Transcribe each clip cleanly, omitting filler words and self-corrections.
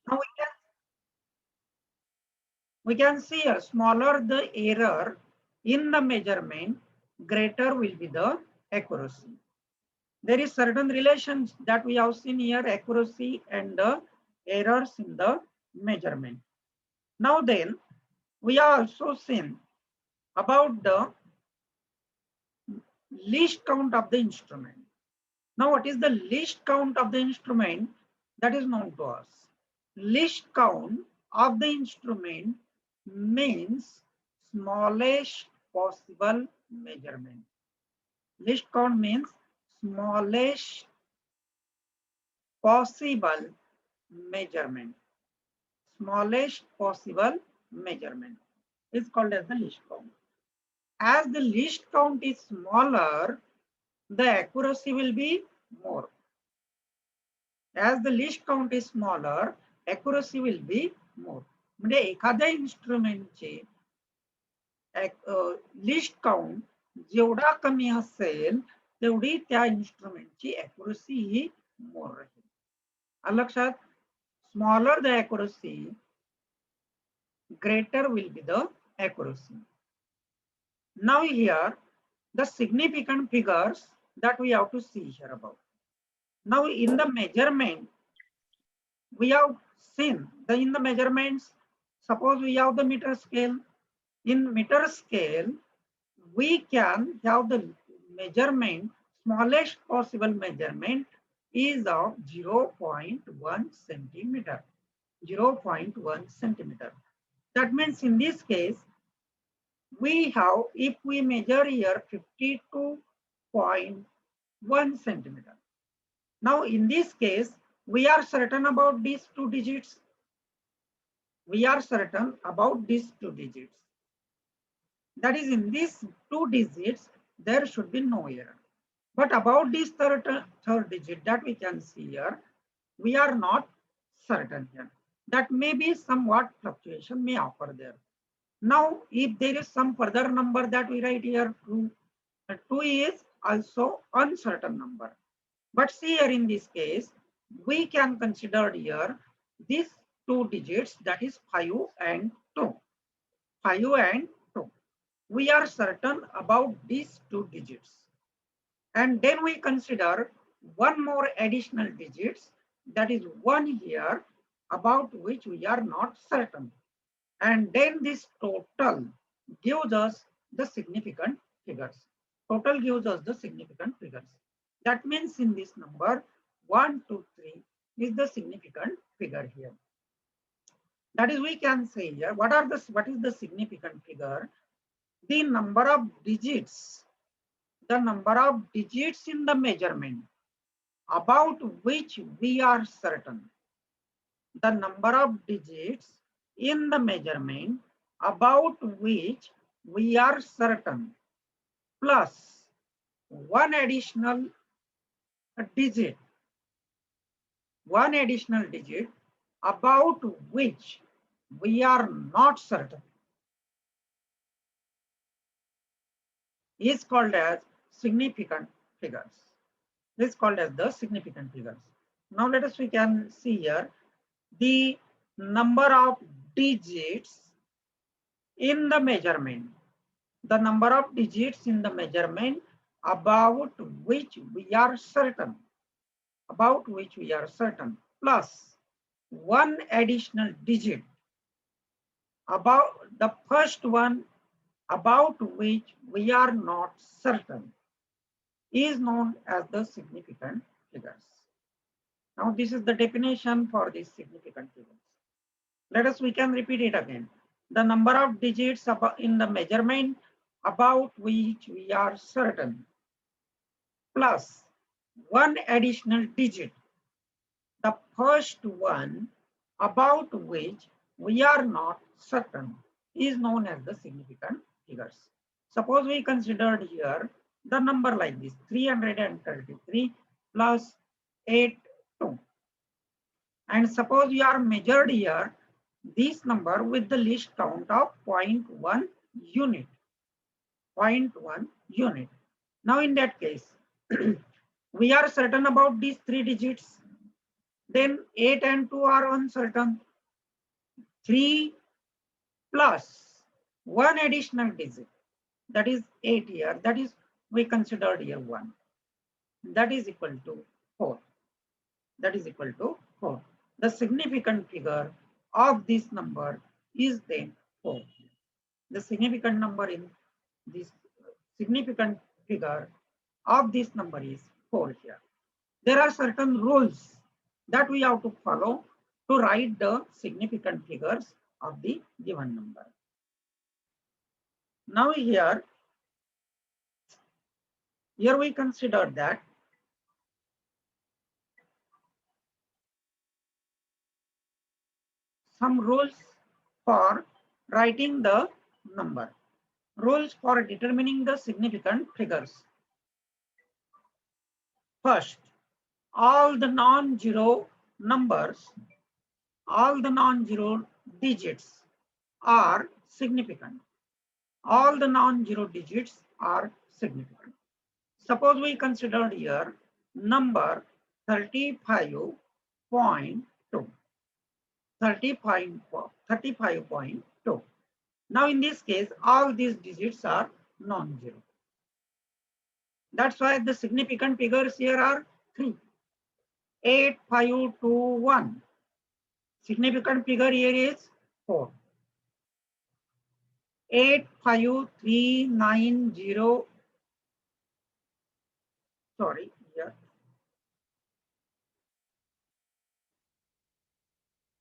Now we can see here, smaller the error in the measurement, greater will be the accuracy. There is certain relations that we have seen here, accuracy and the errors in the measurement. Now then, we have also seen about the least count of the instrument. Now, what is the least count of the instrument? That is known to us. Least count of the instrument means smallest possible measurement. Least count means smallest possible measurement. Smallest possible measurement is called as the least count. As the least count is smaller, the accuracy will be more. As the least count is smaller, accuracy will be more. म्हणजे एखाद्या इन्स्ट्रुमेंटचे list count जेवढा कमी असेल तेवढी त्या इन्स्ट्रुमेंटची accuracy ही मोर राहील. लक्षात, smaller the accuracy, greater will be the accuracy. Now here, the significant figures that we have to see here about. Now in the measurement, we have seen in the measurements, suppose we have the meter scale. In meter scale, we can have the measurement, smallest possible measurement is of 0.1 centimeter. 0.1 centimeter. That means in this case, we have, if we measure here 52.1 centimeter. Now in this case, we are certain about these two digits. We are certain about these two digits. That is, in these two digits, there should be no error. But about this third digit that we can see here, we are not certain here. That may be somewhat fluctuation may occur there. Now, if there is some further number that we write here, 2 is also uncertain number. But see here in this case, we can consider here these two digits, that is 5 and 2. 5 and 2. We are certain about these two digits. And then we consider one more additional digits, that is 1 here, about which we are not certain. And then this total gives us the significant figures. Total gives us the significant figures. That means in this number, 1, 2, 3 is the significant figure here. That is, we can say here, what is the significant figure? The number of digits in the measurement about which we are certain. The number of digits in the measurement about which we are certain, plus one additional digit about which we are not certain, is called as significant figures. This is called as the significant figures. Now we can see here the number of digits in the measurement. The number of digits in the measurement about which we are certain. Plus one additional digit about the first one about which we are not certain, is known as the significant figures. Now this is the definition for these significant figures. We can repeat it again. The number of digits in the measurement about which we are certain, plus one additional digit, the first one about which we are not certain, is known as the significant figures. Suppose we considered here the number like this, 333 plus 82. And suppose we are measured here this number with the least count of 0.1 unit. 0.1 unit. Now in that case, we are certain about these three digits. Then 8 and 2 are uncertain. 3 plus one additional digit, that is 8 here, that is we considered here 1. That is equal to 4. That is equal to 4. The significant figure of this number is then 4. The significant number in this significant figure of this number is 4 here. There are certain rules that we have to follow to write the significant figures of the given number. Now here we consider that some rules for writing the number. Rules for determining the significant figures. First, all the non-zero numbers, all the non-zero digits are significant. All the non-zero digits are significant. Suppose we consider here number 35.2. 35.2. Now in this case, all these digits are non-zero. That's why the significant figures here are 3. 8521. Significant figure here is 4. 85390. Sorry, here.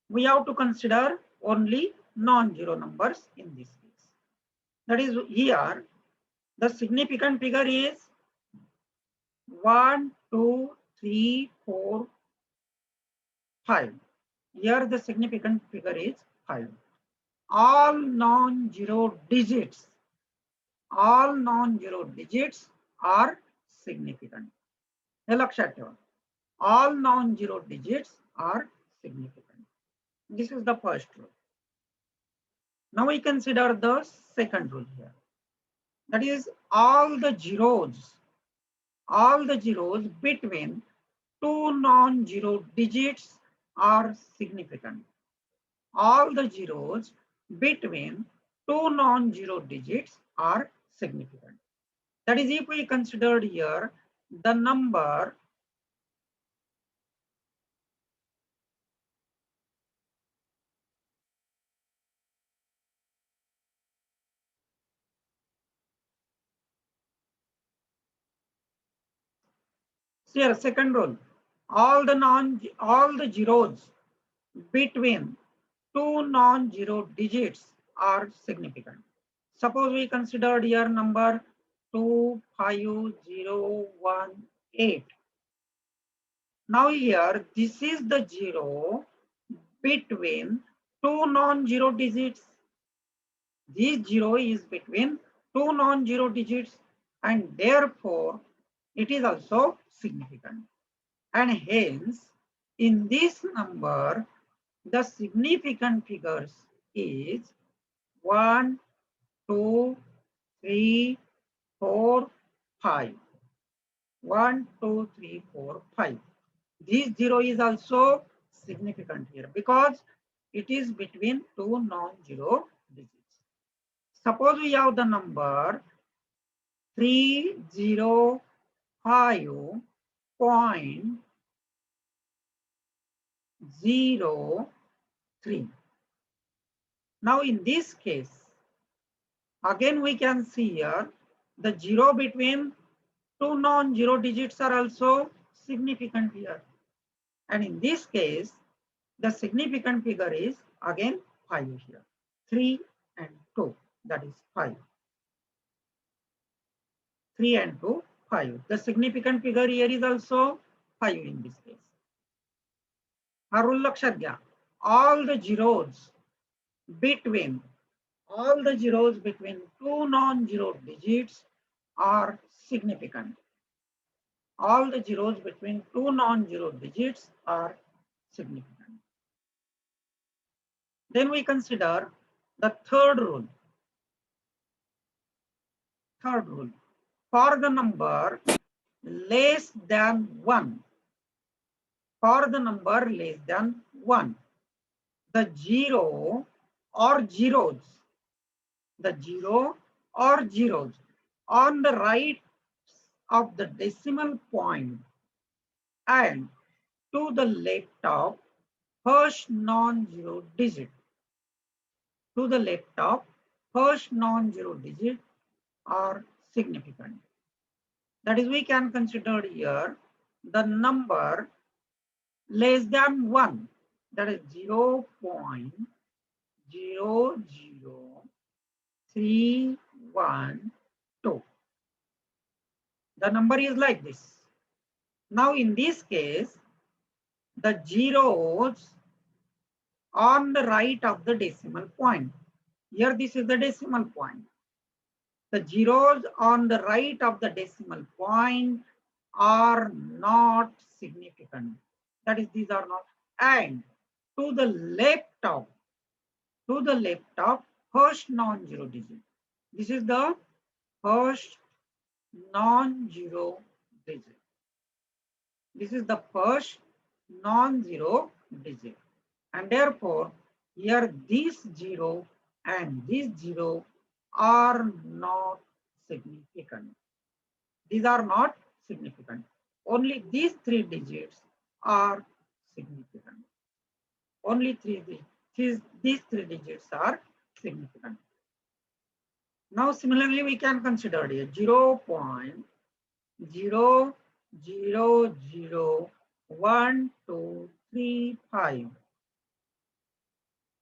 We have to consider only non-zero numbers in this case. That is here, the significant figure is 1, 2, 3, 4, 5. Here the significant figure is 5. All non-zero digits are significant. All non-zero digits are significant. This is the first rule. Now we consider the second rule here. That is all the zeros between two non-zero digits are significant. All the zeros between two non-zero digits are significant. That is, if we consider here the number 2nd rule, all the zeros between two non-zero digits are significant. Suppose we considered here number 25018. Now here this is the zero between two non-zero digits. This zero is between two non-zero digits and therefore it is also significant. And hence in this number the significant figures is 1, 2, 3, 4, 5. 1, 2, 3, 4, 5. This zero is also significant here because it is between two non-zero digits. Suppose we have the number 305.03. Now in this case, again we can see here the zero between two non-zero digits are also significant here. And in this case, the significant figure is again 5 here. 3 and 2, that is 5. 3 and 2, 5. The significant figure here is also 5 in this case. All the zeros between two non-zero digits are significant. All the zeros between two non-zero digits are significant. Then we consider the third rule. For the number less than 1, for the number less than 1. The zero or zeros, the zero or zeros on the right of the decimal point and to the left of first non-zero digit. To the left of first non-zero digit are significant. That is, we can consider here the number less than 1, that is 0.00312. The number is like this. Now in this case, the zeros on the right of the decimal point. Here this is the decimal point. The zeros on the right of the decimal point are not significant. That is, these are not. And to the left of first non-zero digit. This is the first non-zero digit. This is the first non-zero digit. And therefore, here this 0 and this 0 are not significant. These are not significant. Only these 3 digits are significant. Only these 3 digits are significant. Now, similarly, we can consider here 0.000123.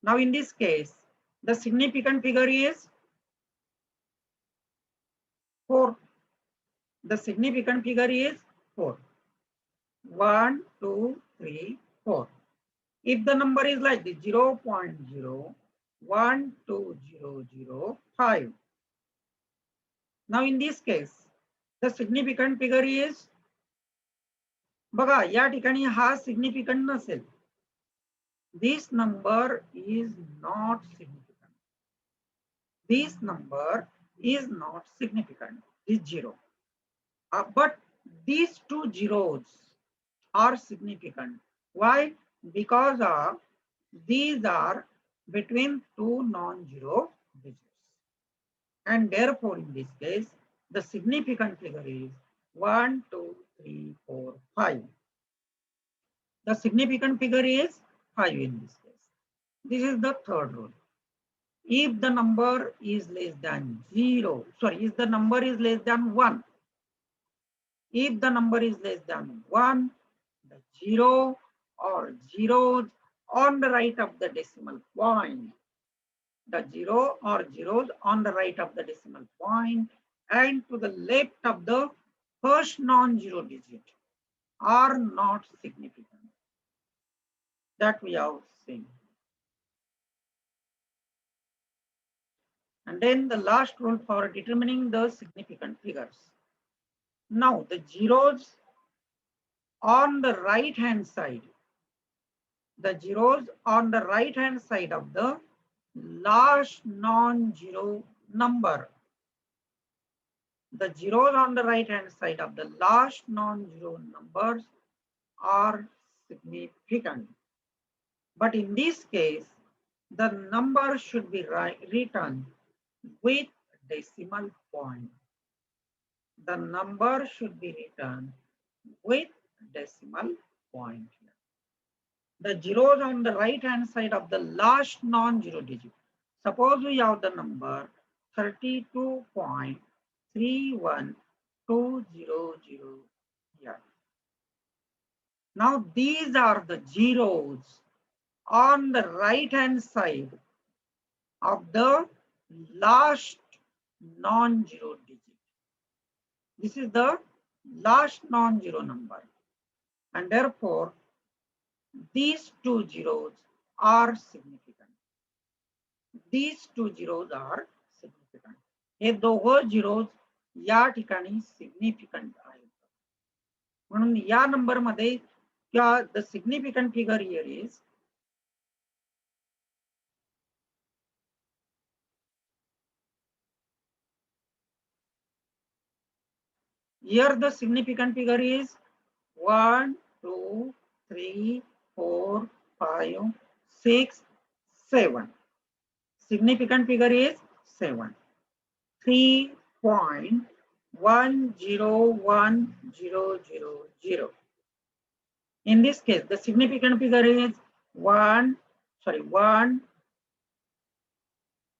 Now, in this case, the significant figure is 4. The significant figure is 4. 1, 2, 3, 4. If the number is like this, 0.012005. Now, in this case, the significant figure is, बघा या ठिकाणी हा significant नसेल. This number is not significant. This number is not significant. This 0. But these 2 zeros are significant. Why? Because of these are between 2 non-zero digits. And therefore, in this case, the significant figure is 1, 2, 3, 4, 5. The significant figure is 5 in this case. This is the third rule. If the number is less than 0, sorry, if the number is less than 1, if the number is less than 1, the 0 or zeros on the right of the decimal point, the 0 or zeros on the right of the decimal point and to the left of the first non-zero digit are not significant. That we have seen. And then the last rule for determining the significant figures. Now the zeros on the right hand side, the zeros on the right hand side of the last non-zero number, the zeros on the right hand side of the last non-zero numbers are significant. But in this case, the number should be written with decimal point. The number should be written with decimal point. The zeros on the right hand side of the last non-zero digit. Suppose we have the number 32.31200 here. Now these are the zeros on the right hand side of the last non-zero digit. This is the last non-zero number, and therefore these 2 zeros are significant. These 2 zeros are significant. हे दोघं zeros या ठिकाणी significant आहेत. म्हणून या number मध्ये the significant figure here is here the significant figure is 1, 2, 3, 4, 5, 6, 7. Significant figure is 7. 3.101000. In this case, the significant figure is 1,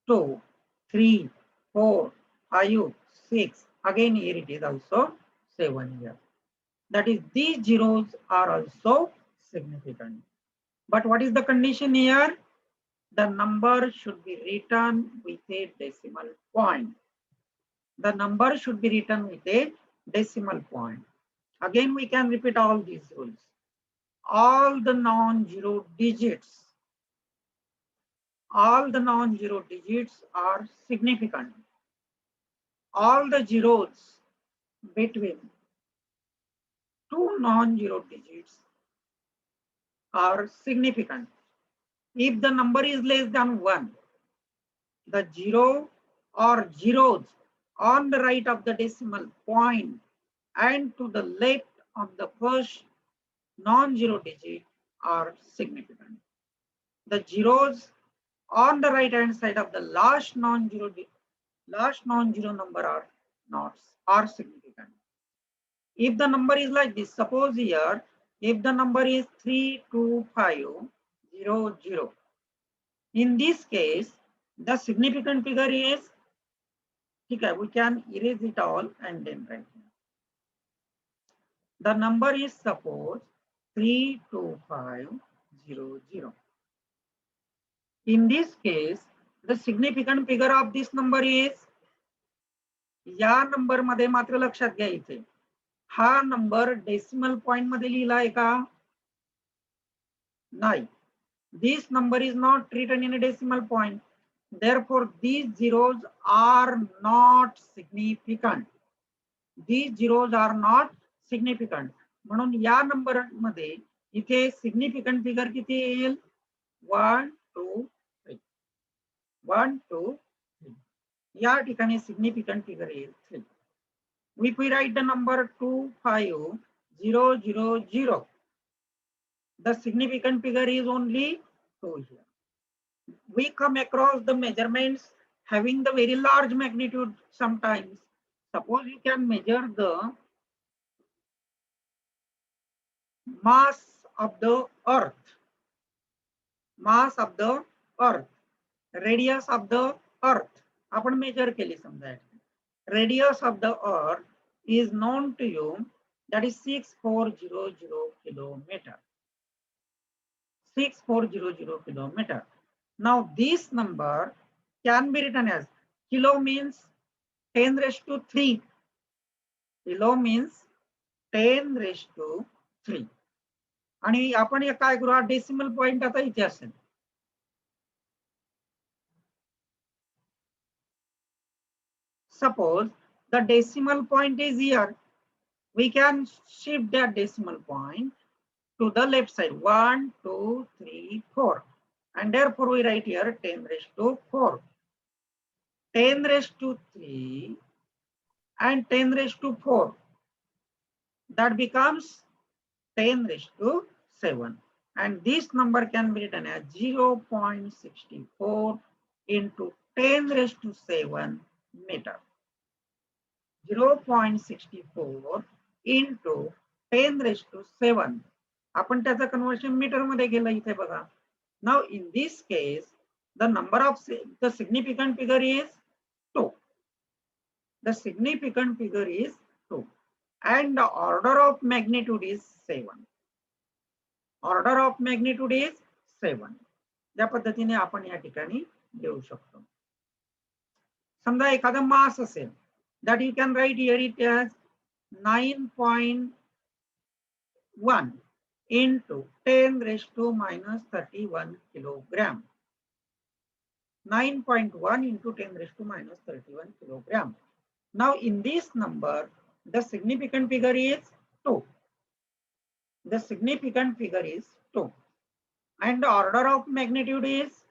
2, 3, 4, 5, 6. Again, here it is also 7 here. That is, these zeros are also significant. But what is the condition here? The number should be written with a decimal point. The number should be written with a decimal point. Again, we can repeat all these rules. All the non-zero digits are significant. All the zeros between two non-zero digits are significant. If the number is less than 1, the zero or zeros on the right of the decimal point and to the left of the first non-zero digit are significant. The zeros on the right hand side of the last non-zero number are significant. If the number is like this, suppose here, if the number is 32500, in this case, the significant figure is, okay, we can erase it all and then write. The number is suppose 32500. In this case, the significant figure of this number is, या number मध्ये मात्र लक्षात घ्या इथे हा number decimal point मध्ये लिहिलाय का? नाही. This number is not written in a decimal point. Therefore, these zeros are not significant. These zeros are not significant. म्हणून या नंबर मध्ये इथे सिग्निफिकंट फिगर किती येईल? 1, 2, 3. 1, 2, 3. या ठिकाणी सिग्निफिकंट फिगर येईल 3. If we write the number 25000, the significant figure is only 2 here. We come across the measurements having the very large magnitude sometimes. Suppose you can measure the mass of the earth, radius of the earth. आपण measure केली समजा. Radius of the earth is known to you, that is 6400 kilometer. 6400 kilometer. Now this number can be written as, kilo means 10 raised to 3. Kilo means 10 raised to 3. आणि आपण काय करू, decimal point आता इथे असेल. Suppose the decimal point is here. We can shift that decimal point to the left side. 1, 2, 3, 4. And therefore we write here 10 raised to 4. 10 raised to 3 and 10 raised to 4. That becomes 10 raised to 7. And this number can be written as 0.64 into 10 raised to 7 meter. 0.64 into 10 raised to 7. आपण त्याचं conversion metre मध्ये केलं इथे बघा. Now in this case, the number of the significant figure is 2. The significant figure is 2. And the order of magnitude is 7. Order of magnitude is 7. या पद्धतीने आपण या ठिकाणी देऊ शकतो. समजा एखादा मास असेल, that you can write here it as 9.1 into 10 raised to minus 31 kilogram. 9.1 into 10 raised to minus 31 kilogram. Now in this number, the significant figure is 2. The significant figure is 2. And the order of magnitude is,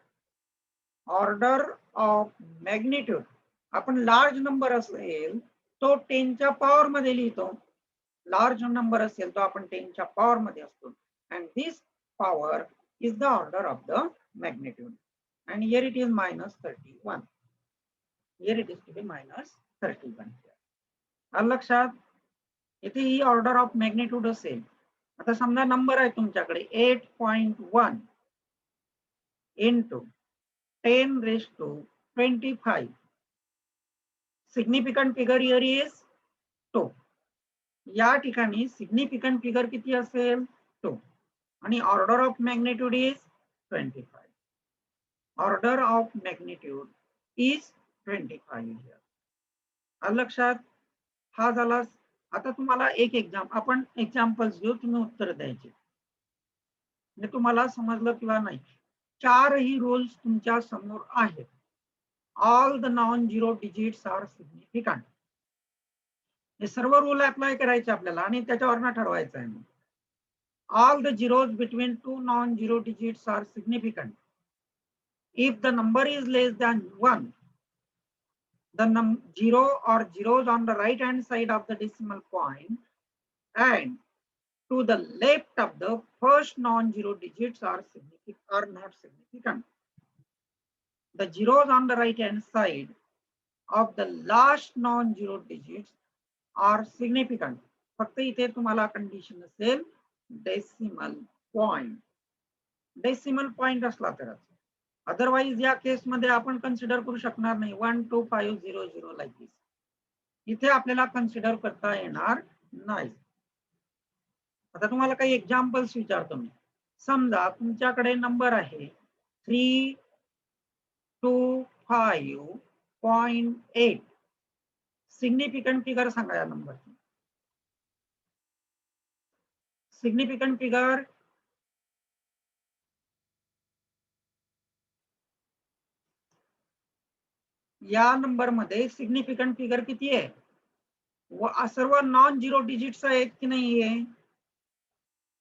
आपण large number असेल तो 10 च्या power मध्ये लिहितो. Large number असेल तो आपण 10 च्या पॉवर मध्ये असतो. and this power is the order of the magnitude, and here it is minus 31. Here it is to be minus 31. आलं लक्षात? इथे ही ऑर्डर ऑफ मॅग्निट्यूड असेल. आता समजा नंबर आहे तुमच्याकडे 8.1 into 10⁻25. Significant figure here is 2. या ठिकाणी सिग्निफिकंट फिगर किती असेल? 2. आणि order of magnitude is 25. Order of magnitude is 25 here. आलं लक्षात? हा झाला. आता तुम्हाला एक आपण एक्झाम्पल्स घेऊ, तुम्ही उत्तर द्यायचे. म्हणजे तुम्हाला समजलं किंवा नाही. 4ही रूल्स तुमच्या समोर आहेत. All the non zero digits are significant. हे सर्व रूल अप्लाय करायचे आपल्याला आणि त्याच्यावरनं ठरवायचं आहे. All the zeros between 2 non zero digits are significant. If the number is less than 1, the zero or zeros on the right hand side of the decimal point and to the left of the first non-zero digits are not significant. The zeros on the right hand side of the last non-zero digits are significant. फक्त इथे तुम्हाला condition असेल decimal point. Decimal point असला तरच. Otherwise या case मध्ये आपण consider करू शकणार नाही 1 2 5 0 0 लाईक दिस. इथे आपल्याला कन्सिडर करता येणार नाही. आता तुम्हाला काही एक्झाम्पल्स विचारतो मी. समजा तुमच्याकडे नंबर आहे 325.8. सिग्निफिकंट फिगर सांगा या नंबरची. सिग्निफिकंट फिगर या नंबर मध्ये सिग्निफिकंट फिगर किती आहे? सर्व नॉन झिरो डिजिट्स आहेत की नाही आहे?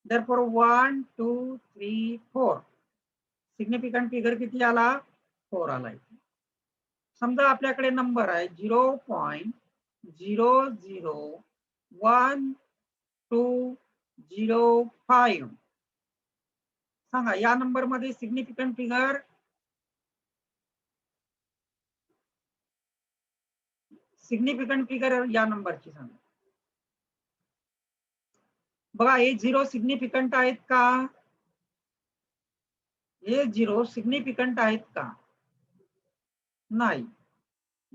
देयरफॉर 1 2 3 4. सिग्निफिकंट फिगर किती आला? 4 आलाय. समजा आपल्याकडे नंबर आहे 0.001205. सांगा या नंबर मध्ये सिग्निफिकंट फिगर. सिग्निफिकंट फिगर या नंबरची सांगा. बघा हे 0 सिग्निफिकंट आहेत का? हे 0 सिग्निफिकंट आहेत का? नाही.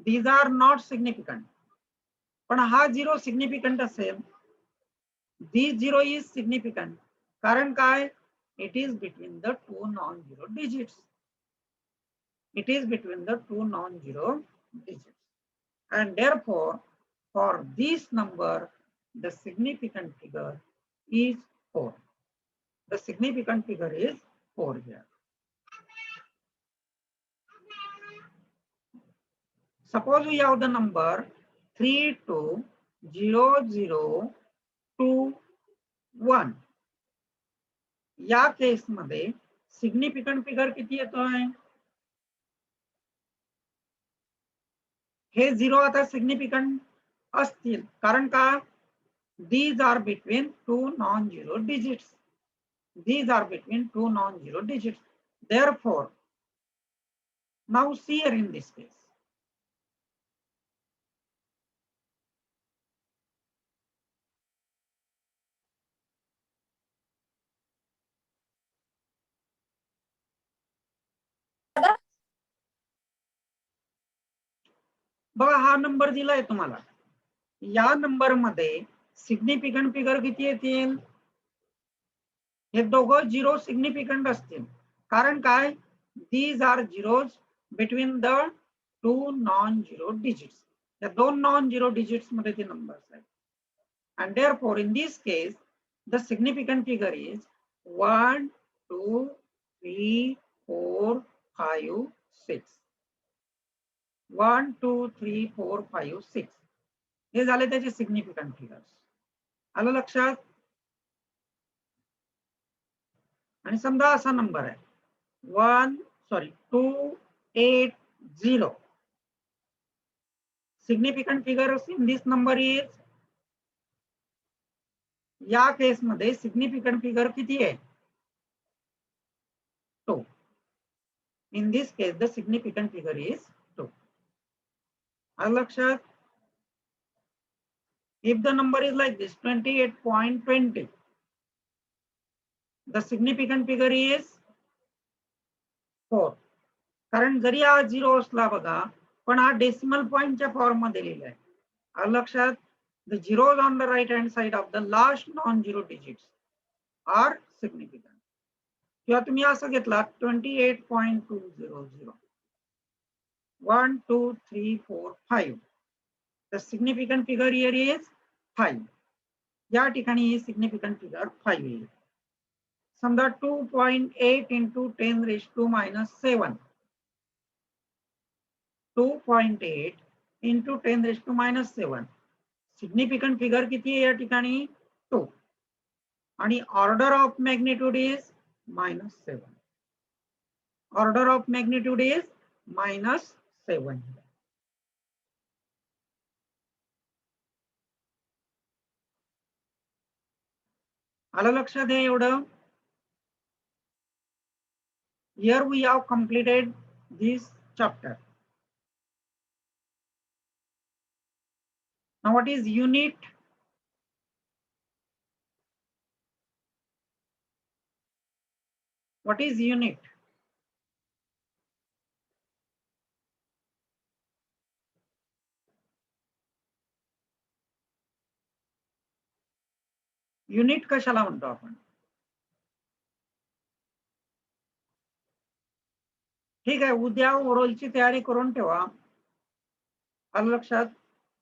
These are not significant. पण हा 0 सिग्निफिकंट असेल. This 0 is significant. कारण काय? It is between the 2 non zero digits. It is between the 2 non zero digits. And therefore, for this number, the significant figure is 4. The significant figure is 4 here. Suppose we have the number 320021. या case मध्ये significant figure किती येतोय? हे 0 आता significant असतील. कारण का? These are between 2 non-zero digits. These are between 2 non-zero digits. Therefore, now see here in this case. बघा हा नंबर दिलाय तुम्हाला. या नंबर मध्ये सिग्निफिकंट फिगर किती येतील? हे दोघं 0 सिग्निफिकंट असतील. कारण काय? These are zeros between the 2 non zero digits. या 2 नॉन झिरो डिजिट्स मध्ये ते नंबर्स आहेत. and therefore in this case the significant figure is 1 2 3 4 5 6. 1 2 3 4 5 6. हे झाले त्याचे सिग्निफिकंट फिगर्स. आलं लक्षात? आणि समजा असा नंबर आहे 280. Significant figure in this number is. या केस मध्ये सिग्निफिकंट फिगर किती आहे? In this case, the significant figure is 2. Alakshat, if the number is like this, 28.20, the significant figure is 4. कारण जरी हा 0 असला बघा, पण हा डेसिमल पॉइंटच्या फॉर्म मध्ये लिहिलाय. लक्षात, the zeros on the right hand side of the last non-zero digits are significant. किंवा तुम्ही असं घेतला 28.200, 1 2 3 4 5. The significant figure here is 5. या ठिकाणी significant figure 5 येईल. समजा 2.8 into 10 raised to minus 7. 2.8 into 10 raised to minus 7. Significant figure किती आहे या ठिकाणी 2 आणि order of magnitude is -7. Order of magnitude is -7. आलं लक्षात आहे एवढं. Here we have completed this chapter. Now what is unit? What is unit? Unit कशाला म्हणतो आपण? ठीक आहे, उद्या ओरलची तयारी करून ठेवा. आलं लक्षात?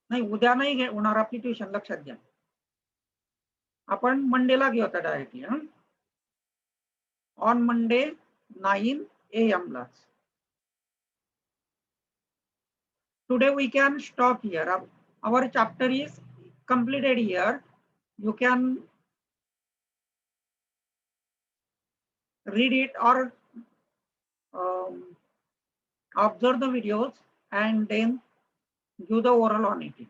नाही, उद्या नाही होणार आपली ट्युशन, लक्षात घ्या. आपण मंडेला घेऊ आता डायरेक्टली. ऑन मंडे 9 AM ला. Today we can stop here. Our chapter is completed here. You can read it or observe the videos and then do the oral on it.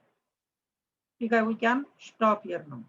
Okay, we can stop here now.